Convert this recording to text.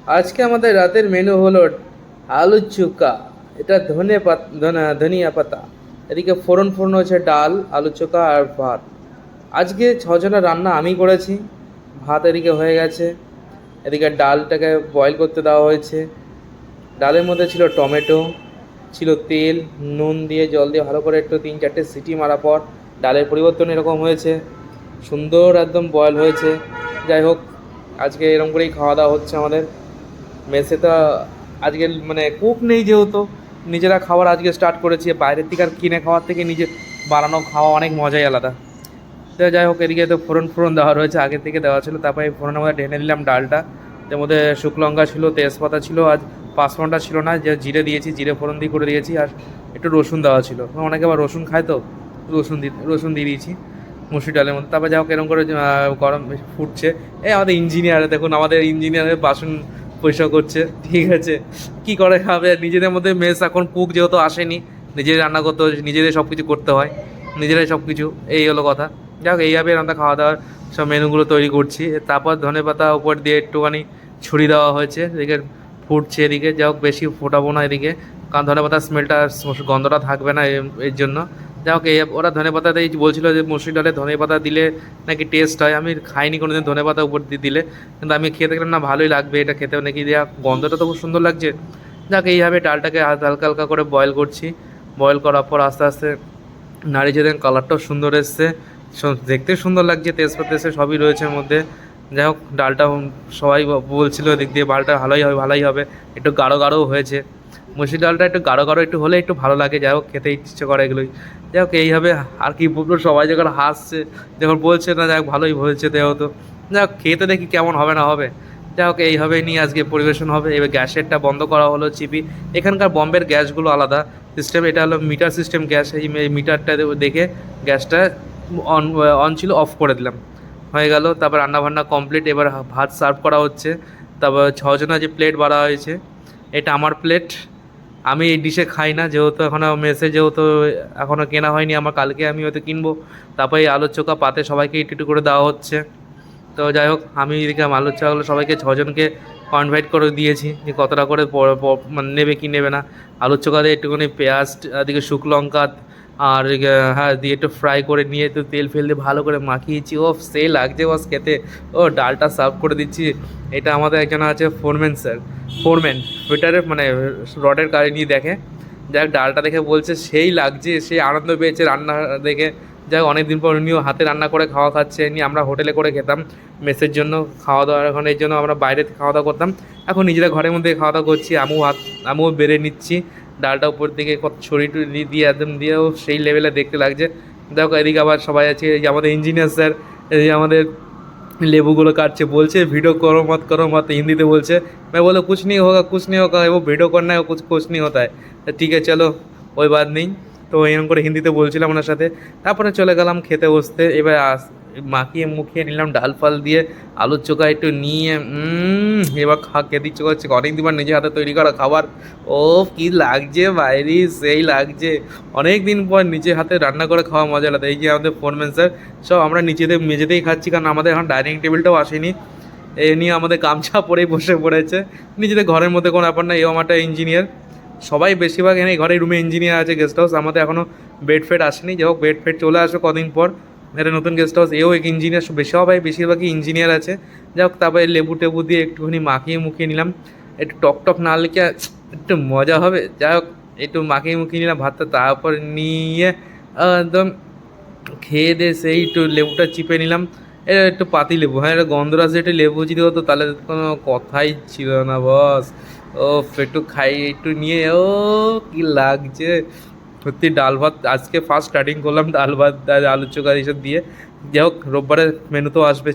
আজকে আমাদের রাতের মেনু হলো আলু চোখা। এটা ধনিয়া পাতা। এদিকে ফোড়ন ফোড়ন হচ্ছে ডাল, আলু চোখা আর ভাত। আজকে ছজনের রান্না আমি করেছি। ভাত এদিকে হয়ে গেছে। এদিকে ডালটাকে বয়েল করতে দেওয়া হয়েছে। ডালের মধ্যে ছিল টমেটো, ছিল তেল, নুন দিয়ে জল দিয়ে ভালো করে একটু 3-4টে সিটি মারা পর ডালের পরিবর্তন এরকম হয়েছে। সুন্দর একদম বয়েল হয়েছে। যাই হোক, আজকে এরকম করেই খাওয়া দাওয়া হচ্ছে আমাদের মেসে। তো আজকে মানে কুক নেই, যেহেতু নিজেরা খাবার আজকে স্টার্ট করেছি। বাইরের থেকে আর কিনে খাওয়ার থেকে নিজে বানানো খাওয়া অনেক মজাই আলাদা। তো যাই হোক, এদিকে তো ফোড়ন ফোড়ন দেওয়া রয়েছে, আগের থেকে দেওয়া ছিল। তারপরে এই ফোড়নের মধ্যে ঢেলে দিলাম ডালটা। এর মধ্যে শুকনো লঙ্কা ছিল, তেজপাতা ছিল, আজ পাঁচফোড়নটা ছিল না, যে জিরে দিয়েছি, জিরে ফোড়ন দিয়ে করে দিয়েছি। আর একটু রসুন দেওয়া ছিল, অনেকে আবার রসুন খায়, তো রসুন দিয়ে দিয়েছি মুসুরি ডালের মধ্যে। তারপর যা হোক এরকম করে গরম ফুটছে। এই আমাদের ইঞ্জিনিয়ার দেখুন, আমাদের ইঞ্জিনিয়ারের বাসন পরিষ্কার করছে। ঠিক আছে, কি করে খাবে নিজেদের মধ্যে মেস, এখন কুক যেহেতু আসেনি, নিজেদের রান্না করতে হয়, নিজেদের সব কিছু করতে হয়, নিজেরাই সব কিছু। এই হলো কথা। যাক, এইভাবে আমরা খাওয়া দাওয়ার সব মেনুগুলো তৈরি করছি। তারপর ধনেপাতা উপর দিয়ে একটুখানি ছড়িয়ে দেওয়া হয়েছে। এদিকে ফুটছে, এদিকে যা হোক বেশি ফোটাবো না এদিকে, কারণ ধনেপাতার স্মেলটা, গন্ধটা থাকবে না এর জন্য। যাই হোক, এই ওরা ধনেপাতাতেই বলছিল যে মসুর ডালে ধনেপাতা দিলে নাকি টেস্ট হয়। আমি খাইনি কোনোদিন ধনেপাতা উপর দিয়ে দিলে, কিন্তু আমি খেয়ে দেখলাম না, ভালোই লাগবে এটা খেতেও নাকি, দেওয়া গন্ধটা তো খুব সুন্দর লাগছে। যাক, এইভাবে ডালটাকে হালকা হালকা করে বয়েল করছি। বয়েল করার পর আস্তে আস্তে নাড়িয়ে যেতেন, কালারটাও সুন্দর এসছে, দেখতে সুন্দর লাগছে, তেজপাতা এসে সবই রয়েছে এর মধ্যে। যাই হোক, ডালটা সবাই বলছিল দিক দিয়ে ডালটা ভালোই হবে। একটু গাঢ় গাঢ়ও হয়েছে। মুসুর ডালটা একটু গাঢ় গাঢ় একটু হলে একটু ভালো লাগে। যাই হোক, খেতে ইচ্ছে করে এগুলোই। যাই হোক, এইভাবে আর কি বলবো, সবাই যখন হাসছে, যখন বলছে না, যাই হোক ভালোই হয়েছে যেহেতু। যাই হোক, খেতে দেখি কেমন হবে না হবে। যাই হোক, এইভাবেই নিয়ে আজকে পরিবেশন হবে। এবার গ্যাসেরটা বন্ধ করা হলো চিপি। এখানকার বম্বের গ্যাসগুলো আলাদা সিস্টেম, এটা হলো মিটার সিস্টেম গ্যাস। এই মিটারটা দেখে গ্যাসটা অন অন ছিল, অফ করে দিলাম, হয়ে গেল। তারপর রান্নাবান্না কমপ্লিট। এবার ভাত সার্ভ করা হচ্ছে। তারপর ছজনের যে প্লেট বাড়া হয়েছে, এটা আমার প্লেট। আমি এই ডিশে খাই না, যেহেতু এখনও মেসে, যেহেতু এখনও কেনা হয়নি আমার, কালকে আমি হয়তো কিনবো। তারপর এই আলুর চোখা পাতে সবাইকে একটু একটু করে দেওয়া হচ্ছে। তো যাই হোক, আমি এদিকে আলুর চালগুলো সবাইকে ছজনকে কনভাইট করে দিয়েছি যে কতটা করে মানে নেবে কি নেবে না। আলুর চোখা দিয়ে একটুখানি পেঁয়াজ, এদিকে শুকনো লঙ্কা আর হ্যাঁ দিয়ে একটু ফ্রাই করে নিয়ে একটু তেল ফেল দিয়ে ভালো করে মাখিয়েছি। ও সেই লাগছে বস খেতে। ও ডালটা সার্ভ করে দিচ্ছি। এটা আমাদের একজন আছে ফোরম্যান স্যার, ফোরম্যান ওইটারে মানে রডের গাড়ি নিয়ে দেখে। যাক, ডালটা দেখে বলছে সেই লাগছে, সেই আনন্দ পেয়েছে রান্না দেখে। যাই, অনেক দিন পর উনিও হাতে রান্না করে খাওয়া খাচ্ছে। এমনি আমরা হোটেলে করে খেতাম মেসের জন্য খাওয়া দাওয়া, এখন এই জন্য আমরা বাইরে খাওয়া দাওয়া করতাম। এখন নিজেরা ঘরের মধ্যে খাওয়া দাওয়া করছি। আমিও বেড়ে নিচ্ছি। ডালটা উপর দিকে কত ছড়ি টড়ি দিয়ে একদম দিয়েও সেই লেভেলে দেখতে লাগছে। দেখো, এদিকে আবার সবাই আছে, এই যে আমাদের ইঞ্জিনিয়ার স্যার, এই যে আমাদের লেবুগুলো কাটছে, বলছে ভিডিও মত হিন্দিতে বলছে। मैं बोला कुछ नहीं होगा वो वीडियो करना है, कुछ नहीं होता है। ঠিক আছে চলো, ওই বাদ নেই। তো এরকম করে হিন্দিতে বলছিলাম ওনার সাথে। তারপরে চলে গেলাম খেতে বসতে। এবার মাখিয়ে মুখিয়ে নিলাম ডাল ফাল দিয়ে, আলুর চোখা একটু নিয়ে এবার খেতে ইচ্ছে করছে, অনেক দিনবার নিজের হাতে তৈরি করা খাবার। ও কি লাগছে বাইরে, সেই লাগছে। অনেক দিন পর নিজের হাতে রান্না করে খাওয়া মজা আলাদা। এই যে আমাদের ফোরম্যান স্যার, সব আমরা মেঝেতেই খাচ্ছি, কারণ আমাদের এখন ডাইনিং টেবিলটাও আসেনি। এ নিয়ে আমাদের গামছা পরেই বসে পড়েছে। নিজেদের ঘরের মধ্যে কোনো ব্যাপার না। এও আমারটা ইঞ্জিনিয়ার, সবাই বেশিরভাগ এখানে ঘরের রুমে ইঞ্জিনিয়ার আছে। গেস্ট হাউস আমাদের এখনও বেড ফেড আসেনি। যাই হোক, বেড ফেড চলে আসবে কদিন পর। এটা নতুন গেস্ট হাউস, এও এক ইঞ্জিনিয়ার, সবাই বেশিরভাগই ইঞ্জিনিয়ার আছে। যাই হোক, তারপরে লেবু টেবু দিয়ে একটুখানি মাখিয়ে মুখিয়ে নিলাম। একটু টক টক না হলে কি একটু মজা হবে। যাই হোক, একটু মাখিয়ে মুখিয়ে নিলাম ভাতটা। তারপর নিয়ে একদম খেয়ে দিয়ে সেই একটু লেবুটা চিপে নিলাম। এটা একটু পাতি লেবু, হ্যাঁ, এটা গন্ধরাজ, একটু লেবু যদি হতো তাহলে কোনো কথাই ছিল না বস। ও একটু খাই একটু নিয়ে, ও কি লাগছে সত্যি। ডাল ভাত আজকে ফার্স্ট স্টার্টিং করলাম, ডাল ভাত আর আলু চোখা এইসব দিয়ে। যাই হোক, রোববারের মেনু তো আসবে।